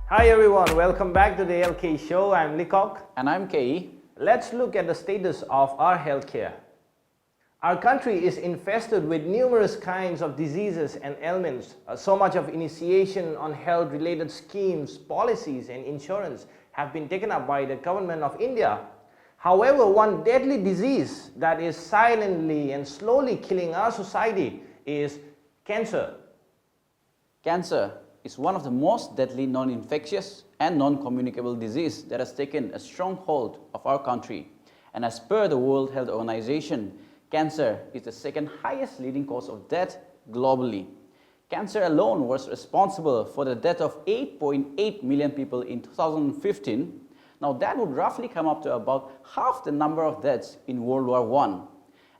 Hi everyone, welcome back to the LK show. I'm Leacock. And I'm KE. Let's look at the status of our healthcare. Our country is infested with numerous kinds of diseases and ailments. So much of initiation on health-related schemes, policies and insurance have been taken up by the government of India. However, one deadly disease that is silently and slowly killing our society is cancer. Cancer is one of the most deadly non-infectious and non-communicable disease that has taken a strong hold of our country. And as per the World Health Organization, cancer is the second highest leading cause of death globally. Cancer alone was responsible for the death of 8.8 million people in 2015. Now that would roughly come up to about half the number of deaths in World War I.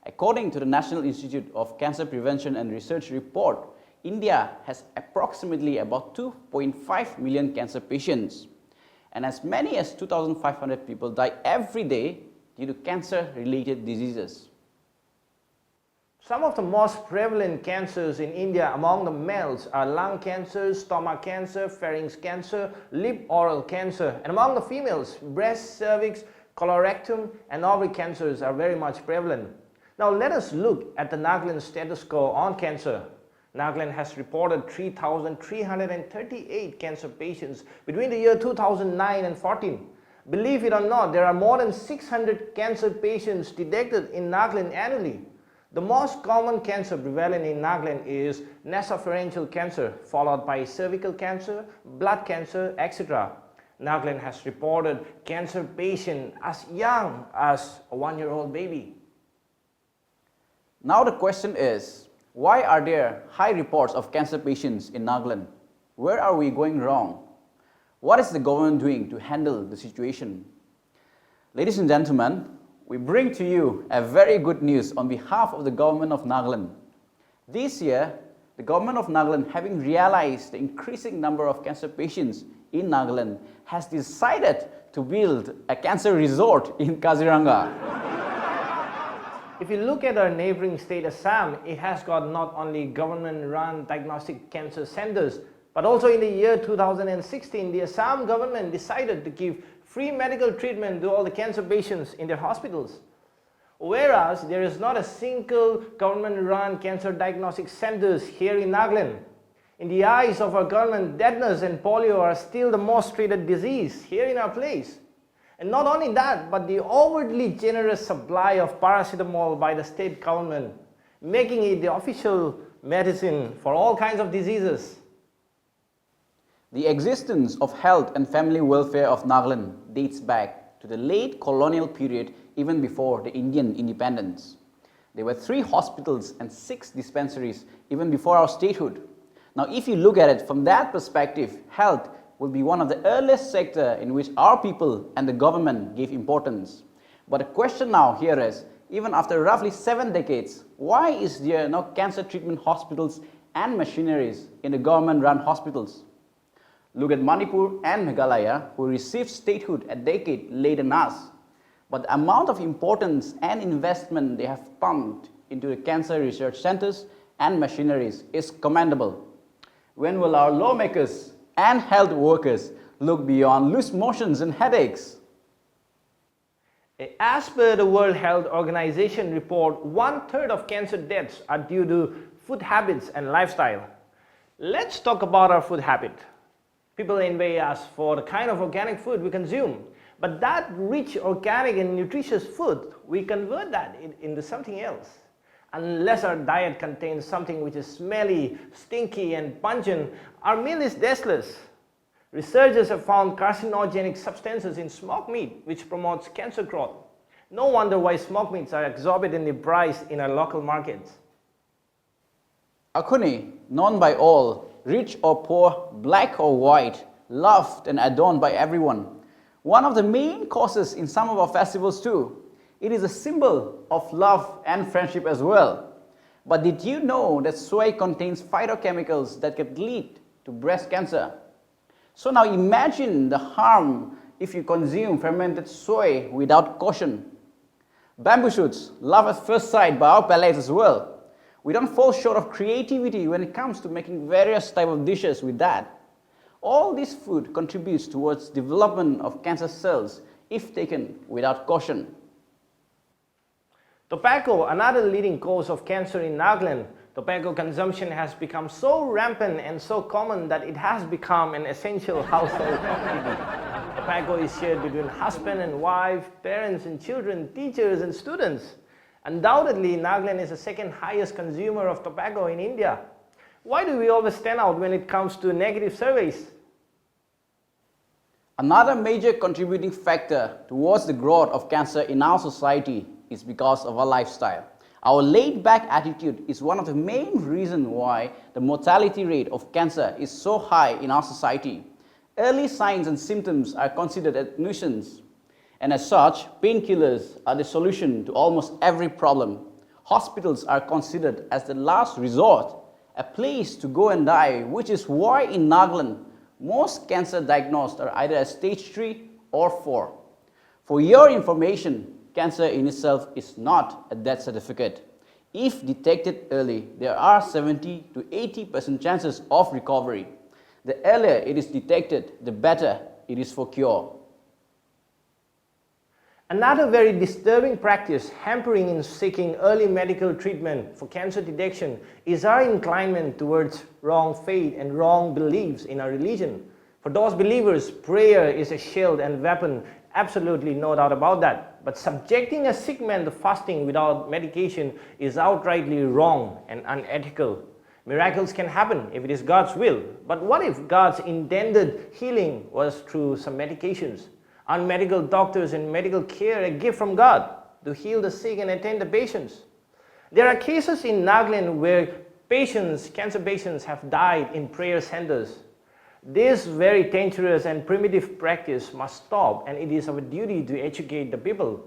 According to the National Institute of Cancer Prevention and Research report, India has approximately about 2.5 million cancer patients, and as many as 2,500 people die every day due to cancer-related diseases. Some of the most prevalent cancers in India among the males are lung cancer, stomach cancer, pharynx cancer, lip-oral cancer, and among the females, breast, cervix, colorectal, and ovary cancers are very much prevalent. Now let us look at the Nagaland status quo on cancer. Nagaland has reported 3,338 cancer patients between the year 2009 and 14. Believe it or not, there are more than 600 cancer patients detected in Nagaland annually. The most common cancer prevalent in Nagaland is nasopharyngeal cancer, followed by cervical cancer, blood cancer, etc. Nagaland has reported cancer patients as young as a 1-year-old baby. Now the question is, why are there high reports of cancer patients in Nagaland? Where are we going wrong? What is the government doing to handle the situation? Ladies and gentlemen, we bring to you a very good news on behalf of the government of Nagaland. This year, the government of Nagaland, having realized the increasing number of cancer patients in Nagaland, has decided to build a cancer resort in Kaziranga. If you look at our neighboring state Assam, it has got not only government-run diagnostic cancer centers, but also in the year 2016, the Assam government decided to give free medical treatment to all the cancer patients in their hospitals. Whereas there is not a single government-run cancer diagnostic centers here in Nagaland. In the eyes of our government, deafness and polio are still the most treated disease here in our place. And not only that, but the overtly generous supply of paracetamol by the state government, making it the official medicine for all kinds of diseases. The existence of health and family welfare of Nagaland dates back to the late colonial period, even before the Indian independence. There were 3 hospitals and 6 dispensaries even before our statehood. Now if you look at it from that perspective, health will be one of the earliest sectors in which our people and the government gave importance. But the question now here is, even after roughly 7 decades, why is there no cancer treatment hospitals and machineries in the government-run hospitals? Look at Manipur and Meghalaya, who received statehood a decade later than us. But the amount of importance and investment they have pumped into the cancer research centers and machineries is commendable. When will our lawmakers and health workers look beyond loose motions and headaches? As per the World Health Organization report, 1/3 of cancer deaths are due to food habits and lifestyle. Let's talk about our food habit. People envy us for the kind of organic food we consume, but that rich organic and nutritious food, we convert that into something else. Unless our diet contains something which is smelly, stinky and pungent, our meal is tasteless. Researchers have found carcinogenic substances in smoked meat which promotes cancer growth. No wonder why smoked meats are exorbitantly priced in our local markets. Akuni, known by all, rich or poor, black or white, loved and adored by everyone. One of the main causes in some of our festivals too. It is a symbol of love and friendship as well. But did you know that soy contains phytochemicals that can lead to breast cancer? So now imagine the harm if you consume fermented soy without caution. Bamboo shoots, love at first sight by our palates as well. We don't fall short of creativity when it comes to making various types of dishes with that. All this food contributes towards development of cancer cells if taken without caution. Tobacco, another leading cause of cancer in Nagaland. Tobacco consumption has become so rampant and so common that it has become an essential household activity. Tobacco is shared between husband and wife, parents and children, teachers and students. Undoubtedly, Nagaland is the second highest consumer of tobacco in India. Why do we always stand out when it comes to negative surveys? Another major contributing factor towards the growth of cancer in our society is because of our lifestyle. Our laid-back attitude is one of the main reasons why the mortality rate of cancer is so high in our society. Early signs and symptoms are considered as nuisance, and as such, painkillers are the solution to almost every problem. Hospitals are considered as the last resort, a place to go and die, which is why in Nagaland, most cancer diagnosed are either at stage 3 or 4. For your information, cancer in itself is not a death certificate. If detected early, there are 70 to 80% chances of recovery. The earlier it is detected, the better it is for cure. Another very disturbing practice hampering in seeking early medical treatment for cancer detection is our inclination towards wrong faith and wrong beliefs in our religion. For those believers, prayer is a shield and weapon, absolutely no doubt about that. But subjecting a sick man to fasting without medication is outrightly wrong and unethical. Miracles can happen if it is God's will, but what if God's intended healing was through some medications? Aren't medical doctors and medical care a gift from God to heal the sick and attend the patients? There are cases in Nagaland where cancer patients have died in prayer centers. This very dangerous and primitive practice must stop, and it is our duty to educate the people.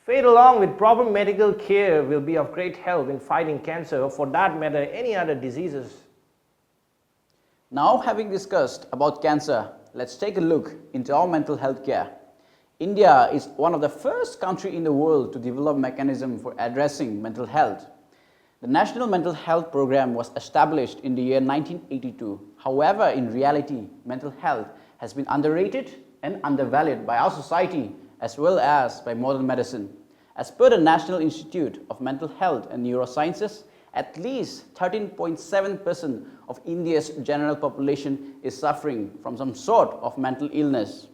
Faith along with proper medical care will be of great help in fighting cancer, or for that matter, any other diseases. Now, having discussed about cancer, let's take a look into our mental health care. India is one of the first countries in the world to develop mechanism for addressing mental health. The National Mental Health Program was established in the year 1982. However, in reality, mental health has been underrated and undervalued by our society as well as by modern medicine. As per the National Institute of Mental Health and Neurosciences, at least 13.7% of India's general population is suffering from some sort of mental illness.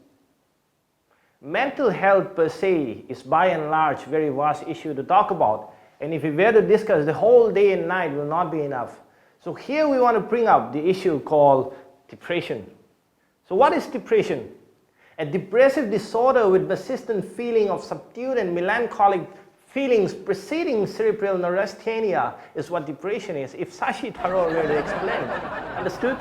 Mental health per se is by and large a very vast issue to talk about, and if we were to discuss the whole day and night will not be enough. So here we want to bring up the issue called depression. So what is depression? A depressive disorder with persistent feeling of subdued and melancholic feelings preceding cerebral neurasthenia is what depression is, if Shashi Tharoor were to explain. Understood?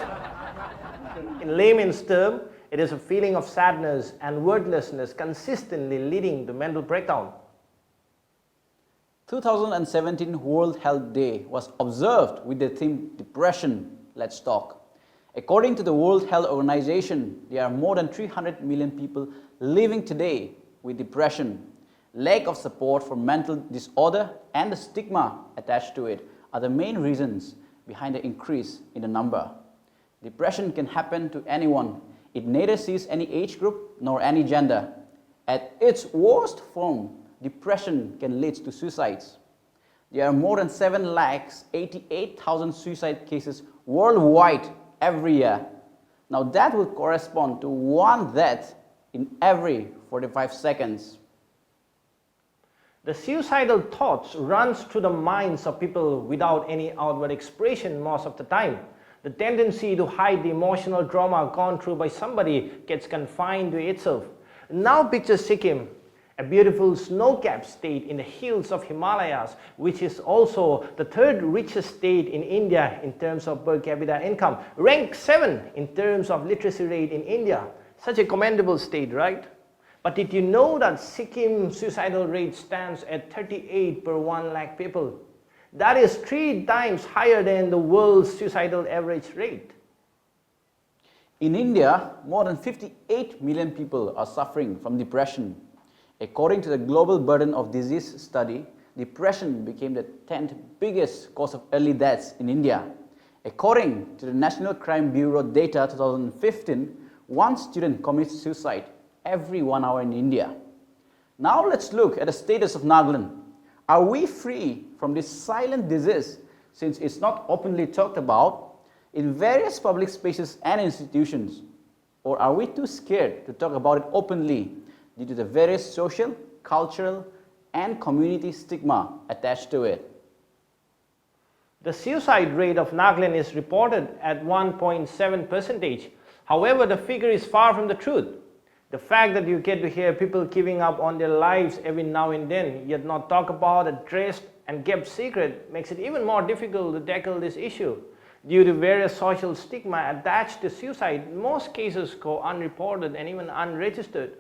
In layman's term, it is a feeling of sadness and worthlessness consistently leading to mental breakdown. 2017 World Health Day was observed with the theme Depression, Let's Talk. According to the World Health Organization, there are more than 300 million people living today with depression. Lack of support for mental disorder and the stigma attached to it are the main reasons behind the increase in the number. Depression can happen to anyone. It neither sees any age group nor any gender. At its worst form, depression can lead to suicides. There are more than 7,88,000 suicide cases worldwide every year. Now that would correspond to one death in every 45 seconds. The suicidal thoughts runs through the minds of people without any outward expression most of the time. The tendency to hide the emotional trauma gone through by somebody gets confined to itself. Now picture Sikkim, a beautiful snow-capped state in the hills of Himalayas, which is also the third richest state in India in terms of per capita income, ranked 7 in terms of literacy rate in India. Such a commendable state, right? But did you know that Sikkim's suicidal rate stands at 38 per 1 lakh people? That is 3 times higher than the world's suicidal average rate. In India, more than 58 million people are suffering from depression. According to the Global Burden of Disease study, depression became the 10th biggest cause of early deaths in India. According to the National Crime Bureau data 2015, one student commits suicide every 1 hour in India. Now let's look at the status of Nagaland. Are we free from this silent disease since it's not openly talked about in various public spaces and institutions? Or are we too scared to talk about it openly due to the various social, cultural, and community stigma attached to it? The suicide rate of Nagaland is reported at 1.7%. However, the figure is far from the truth. The fact that you get to hear people giving up on their lives every now and then, yet not talk about, addressed, and kept secret, makes it even more difficult to tackle this issue. Due to various social stigma attached to suicide, most cases go unreported and even unregistered.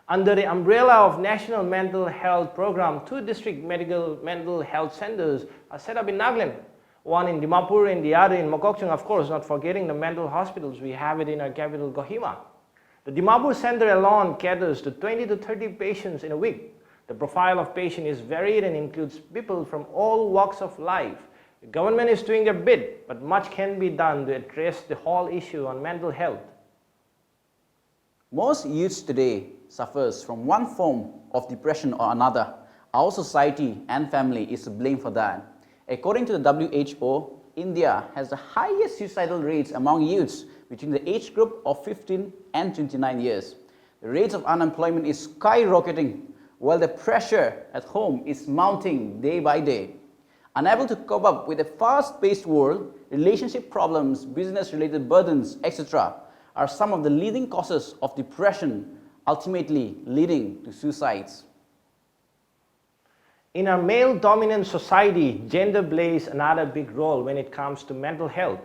Under the umbrella of National Mental Health Program, 2 district medical mental health centers are set up in Nagaland. One in Dimapur and the other in Mokokchung, of course, not forgetting the mental hospitals. We have it in our capital, Kohima. The Dimapur Center alone caters to 20 to 30 patients in a week. The profile of patient is varied and includes people from all walks of life. The government is doing their bit, but much can be done to address the whole issue on mental health. Most youths today suffers from one form of depression or another. Our society and family is to blame for that. According to the WHO, India has the highest suicidal rates among youths between the age group of 15 and 29 years. The rates of unemployment is skyrocketing, while the pressure at home is mounting day by day. Unable to cope up with a fast-paced world, relationship problems, business-related burdens, etc. are some of the leading causes of depression, ultimately leading to suicides. In our male-dominant society, gender plays another big role when it comes to mental health.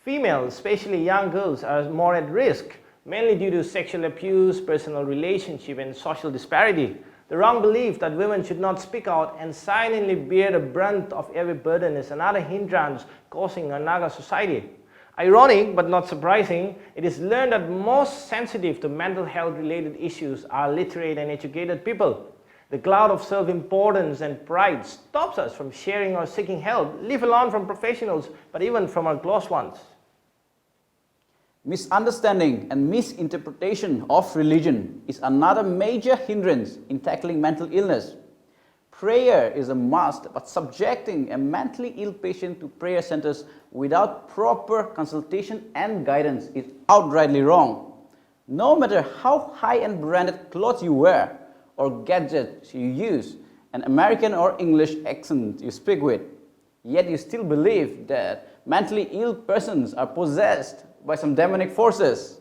Females, especially young girls, are more at risk, mainly due to sexual abuse, personal relationship, and social disparity. The wrong belief that women should not speak out and silently bear the brunt of every burden is another hindrance causing our Naga society. Ironic but not surprising, it is learned that most sensitive to mental health related issues are literate and educated people. The cloud of self-importance and pride stops us from sharing or seeking help, leave alone from professionals, but even from our close ones. Misunderstanding and misinterpretation of religion is another major hindrance in tackling mental illness. Prayer is a must, but subjecting a mentally ill patient to prayer centers without proper consultation and guidance is outrightly wrong. No matter how high-end branded clothes you wear or gadgets you use, an American or English accent you speak with, yet you still believe that mentally ill persons are possessed by some demonic forces.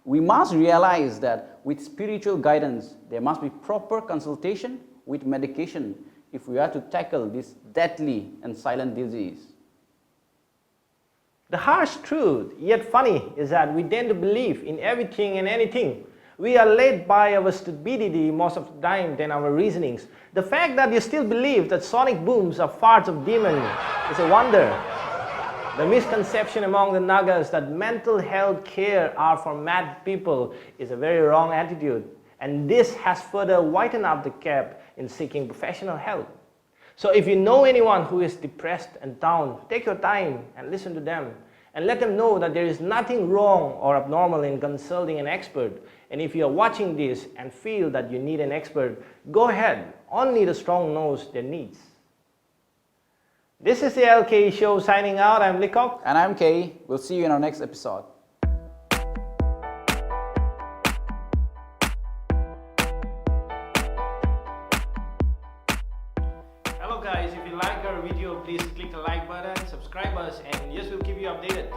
We must realize that with spiritual guidance, there must be proper consultation with medication if we are to tackle this deadly and silent disease. The harsh truth, yet funny, is that we tend to believe in everything and anything. We are led by our stupidity most of the time than our reasonings. The fact that you still believe that sonic booms are farts of demons is a wonder. The misconception among the Nagas that mental health care are for mad people is a very wrong attitude, and this has further widened up the gap in seeking professional help. So if you know anyone who is depressed and down, take your time and listen to them and let them know that there is nothing wrong or abnormal in consulting an expert. And if you are watching this and feel that you need an expert, go ahead. Only the strong knows their needs. This is the LK Show signing out. I'm Likok. And I'm Kay. We'll see you in our next episode. Hello guys, if you like our video, please click the like button, subscribe us, and yes, we'll keep you updated.